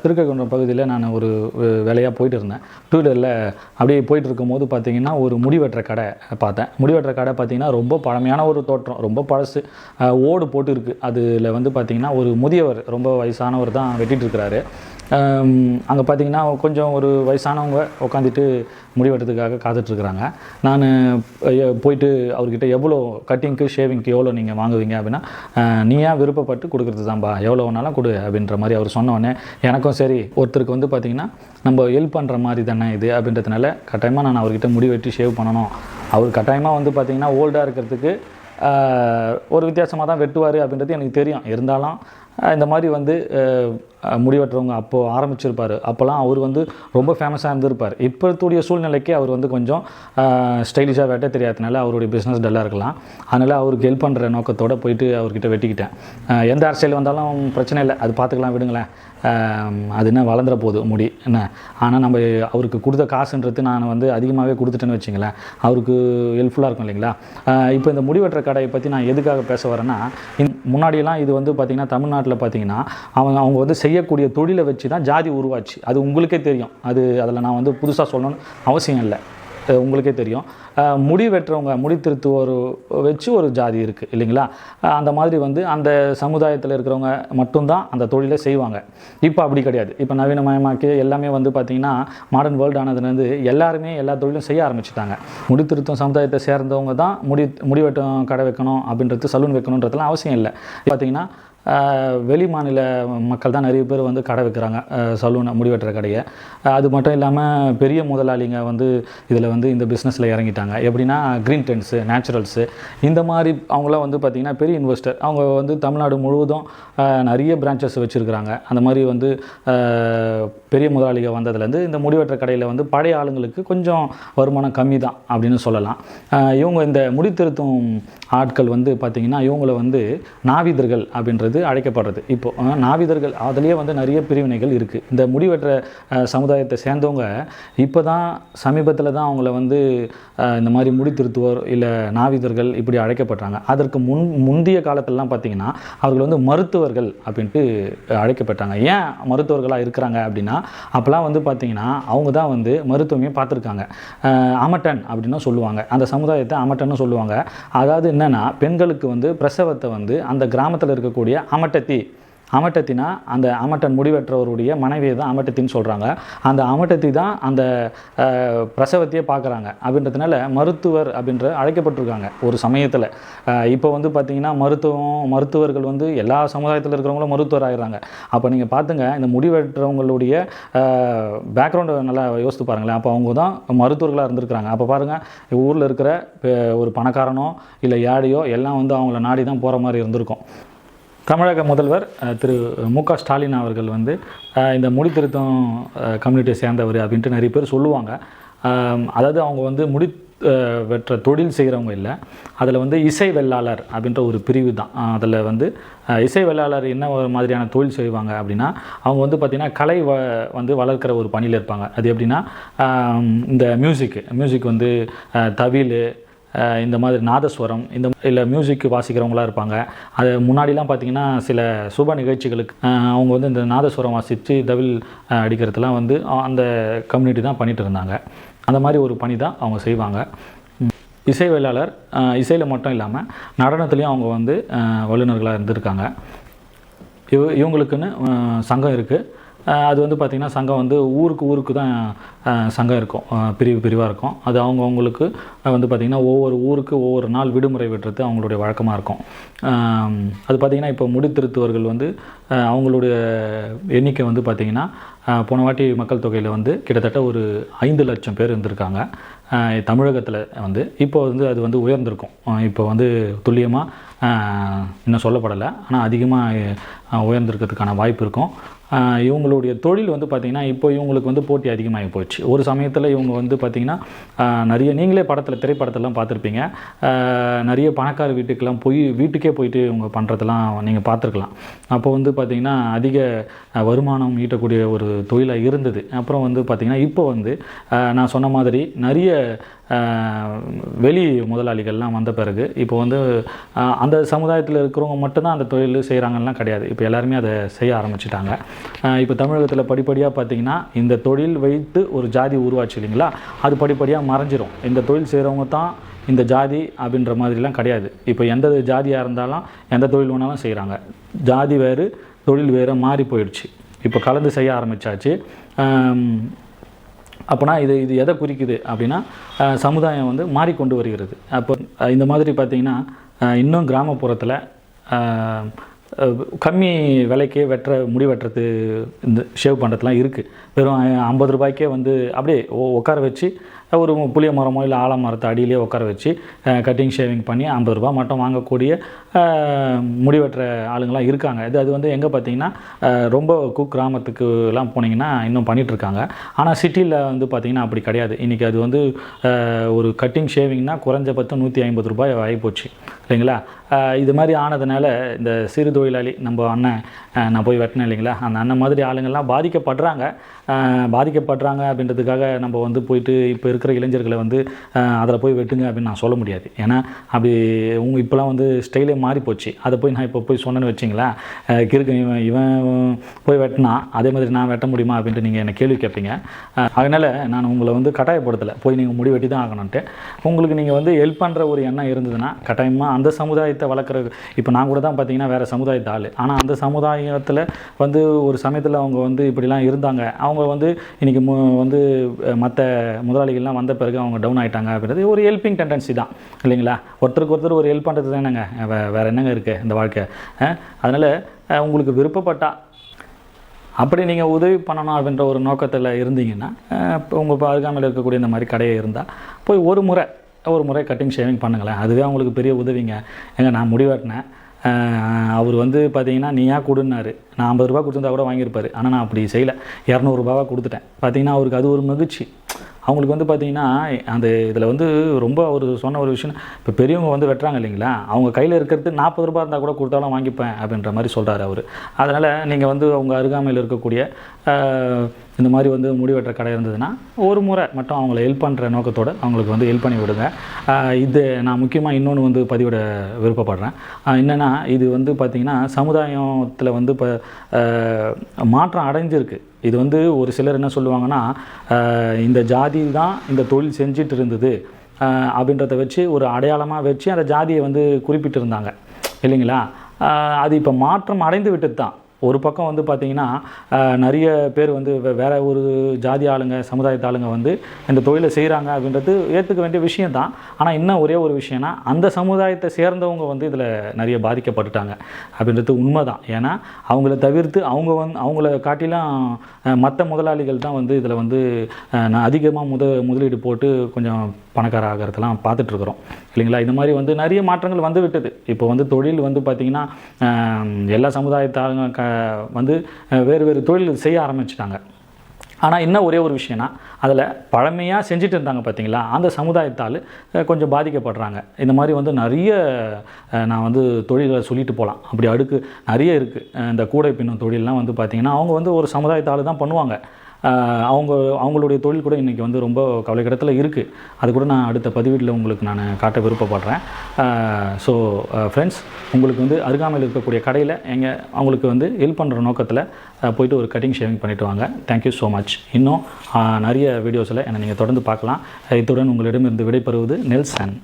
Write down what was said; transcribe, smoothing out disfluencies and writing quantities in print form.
திருக்ககுன்றம் பகுதியில் நான் ஒரு வேலையாக போயிட்டு இருந்தேன். டூ வீலரில் அப்படியே போயிட்டு இருக்கும்போது பார்த்தீங்கன்னா ஒரு முடிவெட்டுற கடை பார்த்தேன். முடிவெட்டுற கடை பார்த்தீங்கன்னா ரொம்ப பழமையான ஒரு தோற்றம், ரொம்ப பழசு, ஓடு போட்டு இருக்குது. அதில் வந்து பார்த்திங்கன்னா ஒரு முதியவர், ரொம்ப வயசானவர் தான் வெட்டிகிட்டு இருக்கிறாரு. அங்கே பார்த்திங்கன்னா கொஞ்சம் ஒரு வயசானவங்க உட்காந்துட்டு முடிவெட்டுறதுக்காக காத்துட்ருக்குறாங்க. நான் போயிட்டு அவர்கிட்ட எவ்வளோ கட்டிங்க்கு ஷேவிங்க்கு எவ்வளோ நீங்கள் வாங்குவீங்க அப்படின்னா, நீ ஏன் விருப்பப்பட்டு கொடுக்குறது தான்பா, எவ்வளோ வேணாலும் கொடு அப்படின்ற மாதிரி அவர் சொன்னோடனே எனக்கும் சரி, ஒருத்தருக்கு வந்து பார்த்திங்கன்னா நம்ம ஹெல்ப் பண்ணுற மாதிரி தானே இது அப்படின்றதுனால கட்டாயமாக நான் அவர்கிட்ட முடிவெட்டி ஷேவ் பண்ணணும். அவர் கட்டாயமாக வந்து பார்த்திங்கன்னா ஓல்டாக இருக்கிறதுக்கு ஒரு வித்தியாசமாக தான் வெட்டுவார் அப்படின்றது எனக்கு தெரியும். இருந்தாலும் இந்த மாதிரி வந்து முடிவெட்டுறவங்க அப்போது ஆரம்பிச்சிருப்பார். அப்போல்லாம் அவர் வந்து ரொம்ப ஃபேமஸாக இருந்திருப்பார். இப்போத்துடைய சூழ்நிலைக்கு அவர் வந்து கொஞ்சம் ஸ்டைலிஷாக வெட்ட தெரியாதனால அவருடைய பிஸ்னஸ் டல்லாக இருக்கலாம். அதனால் அவருக்கு ஹெல்ப் பண்ணுற நோக்கத்தோடு போயிட்டு அவர்கிட்ட வெட்டிக்கிட்டேன். எந்த ஹேர் ஸ்டைல் வந்தாலும் பிரச்சனை இல்லை, அது பார்த்துக்கலாம், விடுங்களேன், அது என்ன வளர்ந்துற போகுது முடி என்ன. ஆனால் நம்ம அவருக்கு கொடுத்த காசுன்றது நான் வந்து அதிகமாகவே கொடுத்துட்டேன்னு வச்சிங்களேன், அவருக்கு ஹெல்ப்ஃபுல்லாக இருக்கும் இல்லைங்களா. இப்போ இந்த முடிவெட்டுற கடையை பற்றி நான் எதுக்காக பேச வரேன்னா, முன்னாடியெல்லாம் இது வந்து பார்த்திங்கன்னா தமிழ்நாட்டில் பார்த்திங்கன்னா அவங்க வந்து செய்யக்கூடிய தொழிலை வச்சு தான் ஜாதி உருவாச்சு. அது உங்களுக்கே தெரியும். அதில் நான் வந்து புதுசாக சொல்லணும்னு அவசியம் இல்லை, உங்களுக்கே தெரியும். முடி வெட்டுறவங்க, முடி திருத்துவோர் வச்சு ஒரு ஜாதி இருக்குது இல்லைங்களா. அந்த மாதிரி வந்து அந்த சமுதாயத்தில் இருக்கிறவங்க மட்டும்தான் அந்த தொழிலை செய்வாங்க. இப்போ அப்படி கிடையாது. இப்போ நவீனமயமாக்கி எல்லாமே வந்து பார்த்திங்கன்னா மாடர்ன் வேர்ல்டு ஆனதுலேருந்து எல்லாருமே எல்லா தொழிலும் செய்ய ஆரம்பிச்சுட்டாங்க. முடி திருத்தும் சமுதாயத்தை சேர்ந்தவங்க தான் முடி வெட்டும் கடை வைக்கணும் அப்படின்றது, சலூன் வைக்கணுன்றதுலாம் அவசியம் இல்லை. பார்த்திங்கன்னா வெளி மாநில மக்கள் தான் நிறைய பேர் வந்து கடை வைக்கிறாங்க, சலூனை, முடிவெட்டுற கடையை. அது மட்டும் இல்லாமல் பெரிய முதலாளிங்க வந்து இதில் வந்து இந்த பிஸ்னஸில் இறங்கிட்டாங்க. எப்படின்னா க்ரீன் டென்ஸு, நேச்சுரல்ஸு, இந்த மாதிரி அவங்களாம் வந்து பார்த்திங்கன்னா பெரிய இன்வெஸ்டர். அவங்க வந்து தமிழ்நாடு முழுவதும் நிறைய பிரான்ச்சஸ் வச்சுருக்கிறாங்க. அந்த மாதிரி வந்து பெரிய முதலாளிகள் வந்ததுலேருந்து இந்த முடிவெட்டுற கடையில் வந்து பழைய ஆளுங்களுக்கு கொஞ்சம் வருமானம் கம்மி தான் அப்படின்னு சொல்லலாம். இவங்க இந்த முடி திருத்தும் ஆட்கள் வந்து பார்த்திங்கன்னா இவங்கள வந்து நாவிதர்கள் அப்படின்றது அழைக்கப்படுறது. இப்போது நாவிதர்கள் அதுலேயே வந்து நிறைய பிரிவினைகள் இருக்குது. இந்த முடிவெட்டுற சமுதாயத்தை சேர்ந்தவங்க இப்போ தான் சமீபத்தில் தான் அவங்கள வந்து இந்த மாதிரி முடி திருத்துவோர் இல்லை நாவிதர்கள் இப்படி அழைக்கப்படுறாங்க. அதற்கு முந்தைய காலத்திலலாம் பார்த்திங்கன்னா அவர்கள் வந்து மருத்துவர்கள் அப்படின்ட்டு அழைக்கப்பட்டாங்க. ஏன் மருத்துவர்களாக இருக்கிறாங்க அப்படின்னா, அப்போலாம் வந்து பார்த்திங்கன்னா அவங்க தான் வந்து மருத்துவமே பார்த்துருக்காங்க. அமட்டன் அப்படின்னு சொல்லுவாங்க, அந்த சமுதாயத்தை அமட்டன்னு சொல்லுவாங்க. அதாவது என்னென்னா, பெண்களுக்கு வந்து பிரசவத்தை வந்து அந்த கிராமத்தில் இருக்கக்கூடிய அமட்டத்தினா அந்த அமட்டன் முடிவெற்றவருடைய மனைவியை தான் அமட்டத்தின்னு சொல்கிறாங்க. அந்த அமட்டத்தி தான் அந்த பிரசவத்தையே பார்க்குறாங்க. அப்படின்றதுனால மருத்துவர் அப்படின்ற அழைக்கப்பட்டிருக்காங்க ஒரு சமயத்தில். இப்போ வந்து பார்த்திங்கன்னா மருத்துவர்கள் வந்து எல்லா சமுதாயத்தில் இருக்கிறவங்களும் மருத்துவர் ஆகிடுறாங்க. அப்போ நீங்கள் பார்த்துங்க, இந்த முடிவெற்றவங்களுடைய பேக்ரவுண்டை நல்லா யோசித்து பாருங்களேன். அப்போ அவங்க தான் மருத்துவர்களாக இருந்திருக்கிறாங்க. அப்போ பாருங்கள், ஊரில் இருக்கிற ஒரு பணக்காரனோ இல்லை ஏழையோ எல்லாம் வந்து அவங்கள நாடி தான் போகிற மாதிரி இருந்திருக்கும். தமிழக முதல்வர் திரு மு.க. ஸ்டாலின் அவர்கள் வந்து இந்த முடி திருத்தம் கம்யூனிட்டியை சேர்ந்தவர் அப்படின்ட்டு நிறைய பேர் சொல்லுவாங்க. அதாவது அவங்க வந்து முடி வெற்ற தொழில் செய்கிறவங்க இல்லை, அதில் வந்து இசை வெள்ளாளர் அப்படின்ற ஒரு பிரிவு தான். அதில் வந்து இசை வெள்ளாளர் என்ன ஒரு மாதிரியான தொழில் செய்வாங்க அப்படின்னா, அவங்க வந்து பார்த்திங்கன்னா கலை வந்து வளர்க்குற ஒரு பணியில் இருப்பாங்க. அது எப்படின்னா, இந்த மியூசிக் வந்து தவில், இந்த மாதிரி நாதஸ்வரம், இந்த இல்லை மியூசிக் வாசிக்கிறவங்களாக இருப்பாங்க. அது முன்னாடிலாம் பார்த்திங்கன்னா சில சுப நிகழ்ச்சிகளுக்கு அவங்க வந்து இந்த நாதஸ்வரம் வாசித்து தவில் அடிக்கிறதுலாம் வந்து அந்த கம்யூனிட்டி தான் பண்ணிகிட்டு இருந்தாங்க. அந்த மாதிரி ஒரு பணி தான் அவங்க செய்வாங்க. இசை வேளாளர் இசையில் மட்டும் இல்லாமல் நடனத்துலேயும் அவங்க வந்து வல்லுநர்களாக இருந்திருக்காங்க. இவங்களுக்குன்னு சங்கம் இருக்குது. அது வந்து பார்த்திங்கன்னா சங்கம் வந்து ஊருக்கு தான் சங்கம் இருக்கும், பிரிவாக இருக்கும். அது அவங்களுக்கு வந்து பார்த்திங்கன்னா ஒவ்வொரு ஊருக்கு ஒவ்வொரு நாள் விடுமுறை விடுறது அவங்களுடைய வழக்கமாக இருக்கும். அது பார்த்திங்கன்னா இப்போ முடி திருத்துவர்கள் வந்து அவங்களுடைய எண்ணிக்கை வந்து பார்த்திங்கன்னா போன வாட்டி மக்கள் தொகையில் வந்து கிட்டத்தட்ட ஒரு 5 லட்சம் பேர் இருந்திருக்காங்க தமிழகத்தில் வந்து. இப்போ வந்து அது வந்து உயர்ந்திருக்கும். இப்போ வந்து துல்லியமாக இன்னும் சொல்லப்படலை, ஆனால் அதிகமாக உயர்ந்திருக்கிறதுக்கான வாய்ப்பு இருக்கும். இவங்களுடைய தொழில் வந்து பார்த்திங்கன்னா இப்போ இவங்களுக்கு வந்து போட்டி அதிகமாகி போச்சு. ஒரு சமயத்தில் இவங்க வந்து பார்த்திங்கன்னா நிறைய, நீங்களே திரைப்படத்தெல்லாம் பார்த்துருப்பீங்க, நிறைய பணக்கார வீட்டுக்கே போயிட்டு இவங்க பண்ணுறதெல்லாம் நீங்கள் பார்த்துருக்கலாம். அப்போ வந்து பார்த்திங்கன்னா அதிக வருமானம் ஈட்டக்கூடிய ஒரு தொழிலாக இருந்தது. அப்புறம் வந்து பார்த்திங்கன்னா இப்போ வந்து நான் சொன்ன மாதிரி நிறைய வெளி முதலாளிகள்லாம் வந்த பிறகு இப்போ வந்து அந்த சமுதாயத்தில் இருக்கிறவங்க மட்டும்தான் அந்த தொழில் செய்கிறாங்கலாம் கிடையாது. இப்போ எல்லாருமே அதை செய்ய ஆரம்பிச்சிட்டாங்க. இப்போ தமிழகத்தில் படிப்படியாக பார்த்திங்கன்னா இந்த தொழில் வைத்து ஒரு ஜாதி உருவாச்சு இல்லைங்களா, அது படிப்படியாக மறைஞ்சிரும். இந்த தொழில் செய்கிறவங்க தான் இந்த ஜாதி அப்படின்ற மாதிரிலாம் கிடையாது. இப்போ எந்த ஜாதியாக இருந்தாலும் எந்த தொழில் வேணாலும் செய்கிறாங்க. ஜாதி வேறு தொழில் வேறு மாறி போயிடுச்சு. இப்போ கலந்து செய்ய ஆரம்பித்தாச்சு. அப்போனா இது எதை குறிக்குது அப்படின்னா, சமுதாயம் வந்து மாறிக்கொண்டு வருகிறது. அப்போ இந்த மாதிரி பார்த்திங்கன்னா இன்னும் கிராமப்புறத்தில் கம்மி விலைக்கே முடி வெட்டுறது, இந்த ஷேவ் பண்ணுறதுலாம் இருக்குது. வெறும் 50 ரூபாய்க்கே வந்து அப்படியே உட்கார வச்சு ஒரு புளிய மரமோ இல்லை ஆலமரத்தை அடியிலே உட்கார வச்சு கட்டிங் ஷேவிங் பண்ணி 50 ரூபா மட்டும் வாங்கக்கூடிய முடிவெட்டுற ஆளுங்களாம் இருக்காங்க. அது வந்து எங்கே பார்த்தீங்கன்னா ரொம்ப கிராமத்துக்குலாம் போனீங்கன்னா இன்னும் பண்ணிகிட்ருக்காங்க. ஆனால் சிட்டியில் வந்து பார்த்திங்கன்னா அப்படி கிடையாது. இன்றைக்கி அது வந்து ஒரு கட்டிங் ஷேவிங்னால் குறைஞ்சபட்சம் 150 ரூபாய் ஆகிப்போச்சு இல்லைங்களா. இது மாதிரி ஆனதுனால இந்த சிறு தொழிலாளி நம்ம அண்ணன் நான் போய் வெட்டினேன் இல்லைங்களா, அந்த அண்ணன் மாதிரி ஆளுங்கள்லாம் பாதிக்கப்படுறாங்க அப்படின்றதுக்காக நம்ம வந்து போயிட்டு இப்போ இருக்கிற இளைஞர்களை வந்து அதில் போய் வெட்டுங்க அப்படின்னு நான் சொல்ல முடியாது. ஏன்னா அப்படி இப்போலாம் வந்து ஸ்டைலே மாறி போச்சு. அதை போய் நான் இப்போ போய் சொன்னேன்னு வச்சிங்களா, கிறுக்கு இவன் போய் வெட்டினா அதே மாதிரி நான் வெட்ட முடியுமா அப்படின்ட்டு நீங்கள் என்னை கேள்வி கேட்பீங்க. அதனால் நான் உங்களை வந்து கட்டாயப்படுத்தலை போய் நீங்கள் முடி வெட்டி தான் ஆகணுன்ட்டு. உங்களுக்கு நீங்கள் வந்து ஹெல்ப் பண்ணுற ஒரு எண்ணம் இருந்ததுன்னா கட்டாயமாக அந்த சமுதாயத்தை வளர்க்குற, இப்போ நான் கூட தான் பார்த்தீங்கன்னா வேறு சமுதாயத்தை ஆள், ஆனால் அந்த சமுதாயத்தில் வந்து ஒரு சமயத்தில் அவங்க வந்து இப்படிலாம் இருந்தாங்க. அவங்க வந்து இன்றைக்கி வந்து மற்ற முதலாளிகள்லாம் வந்த பிறகு அவங்க டவுன் ஆகிட்டாங்க அப்படின்றது ஒரு ஹெல்பிங் டெண்டன்சி தான் இல்லைங்களா. ஒருத்தருக்கு ஒருத்தர் ஒரு ஹெல்ப் பண்ணுறது தானேங்க, வேறு என்னங்க இருக்குது இந்த வாழ்க்கை. அதனால் உங்களுக்கு விருப்பப்பட்டால் அப்படி நீங்கள் உதவி பண்ணணும் அப்படின்ற ஒரு நோக்கத்தில் இருந்தீங்கன்னா இப்போ உங்கள் அருகாமையில் இருக்கக்கூடிய இந்த மாதிரி கடையை இருந்தால் போய் ஒரு முறை கட்டிங் ஷேவிங் பண்ணுங்களேன். அதுவே அவங்களுக்கு பெரிய உதவிங்க. நான் முடிவெட்டினேன், அவர் வந்து பார்த்தீங்கன்னா நீயா கொடுன்னாரு, நான் 50 ரூபா கொடுத்துருந்தா கூட வாங்கியிருப்பார். ஆனால் நான் அப்படி செய்யலை, 200 ரூபாவாக கொடுத்துட்டேன். பார்த்தீங்கன்னா அவருக்கு அது ஒரு மகிழ்ச்சி. அவங்களுக்கு வந்து பார்த்திங்கன்னா அந்த இதில் வந்து ரொம்ப அவர் சொன்ன ஒரு விஷயம், இப்போ பெரியவங்க வந்து வெட்டுறாங்க இல்லைங்களா, அவங்க கையில் இருக்கிறது 40 ரூபா இருந்தால் கூட கொடுத்தாலும் வாங்கிப்பேன் அப்படின்ற மாதிரி சொல்கிறாரு அவர். அதனால் நீங்கள் வந்து அவங்க அருகாமையில் இருக்கக்கூடிய இந்த மாதிரி வந்து முடி வெட்டுற கடை இருந்ததுன்னா ஒரு முறை மட்டும் அவங்கள ஹெல்ப் பண்ணுற நோக்கத்தோடு அவங்களுக்கு வந்து ஹெல்ப் பண்ணி விடுங்க. இது நான் முக்கியமாக இன்னொன்று வந்து பதிவிட விருப்பப்படுறேன். என்னென்னா இது வந்து பார்த்திங்கன்னா சமுதாயத்தில் வந்து இப்போ மாற்றம் அடைஞ்சிருக்கு. இது வந்து ஒரு சிலர் என்ன சொல்லுவாங்கன்னா, இந்த ஜாதி தான் இந்த தொழில் செஞ்சிட்டு இருந்தது அப்படின்றத வச்சு ஒரு அடையாளமாக வச்சு அந்த ஜாதியை வந்து குறிப்பிட்டிருந்தாங்க இல்லைங்களா. அது இப்போ மாற்றம் அடைந்து விட்டது தான். ஒரு பக்கம் வந்து பார்த்திங்கன்னா நிறைய பேர் வந்து வேறு ஒரு ஜாதி ஆளுங்க, சமுதாயத்து ஆளுங்க வந்து இந்த தொழிலை செய்கிறாங்க அப்படின்றது ஏற்றுக்க வேண்டிய விஷயந்தான். ஆனால் இன்னும் ஒரே ஒரு விஷயம்னா, அந்த சமுதாயத்தை சேர்ந்தவங்க வந்து இதில் நிறைய பாதிக்கப்பட்டுட்டாங்க அப்படின்றது உண்மை தான். ஏன்னா அவங்கள தவிர்த்து அவங்கள காட்டிலாம் மற்ற முதலாளிகள் தான் வந்து இதில் வந்து அதிகமாக முதலீடு போட்டு கொஞ்சம் பணக்கார ஆகிறதெல்லாம் பார்த்துட்ருக்குறோம் இல்லைங்களா. இந்த மாதிரி வந்து நிறைய மாற்றங்கள் வந்து விட்டது. இப்போ வந்து தொழில் வந்து பார்த்திங்கன்னா எல்லா சமுதாயத்தாளுங்க வந்து வேறு தொழில் செய்ய ஆரம்பிச்சிட்டாங்க. ஆனால் இன்னும் ஒரே ஒரு விஷயம்னா, அதில் பழமையாக செஞ்சுட்டு இருந்தாங்க பார்த்தீங்களா, அந்த சமுதாயத்தால் கொஞ்சம் பாதிக்கப்படுறாங்க. இந்த மாதிரி வந்து நிறைய நான் வந்து தொழில்களை சொல்லிட்டு போகலாம். அப்படி அடுக்கு நிறைய இருக்குது. இந்த கூடை பின்னும் தொழிலெலாம் வந்து பார்த்திங்கன்னா அவங்க வந்து ஒரு சமுதாயத்தால் தான் பண்ணுவாங்க. அவங்களுடைய தொழில் கூட இன்றைக்கி வந்து ரொம்ப கவலைக்கிடத்தில் இருக்குது. அது கூட நான் அடுத்த பதிவீட்டில் உங்களுக்கு நான் காட்ட விருப்பப்படுறேன். ஸோ ஃப்ரெண்ட்ஸ், உங்களுக்கு வந்து அருகாமையில் இருக்கக்கூடிய கடையில் அவங்களுக்கு வந்து ஹெல்ப் பண்ணுற நோக்கத்தில் போயிட்டு ஒரு கட்டிங் ஷேவிங் பண்ணிவிட்டு வாங்க. Thank you so much. இன்னும் நிறைய வீடியோஸில் என்னை நீங்கள் தொடர்ந்து பார்க்கலாம். இத்துடன் உங்களிடமிருந்து விடைபெறுவது நெல்சன்.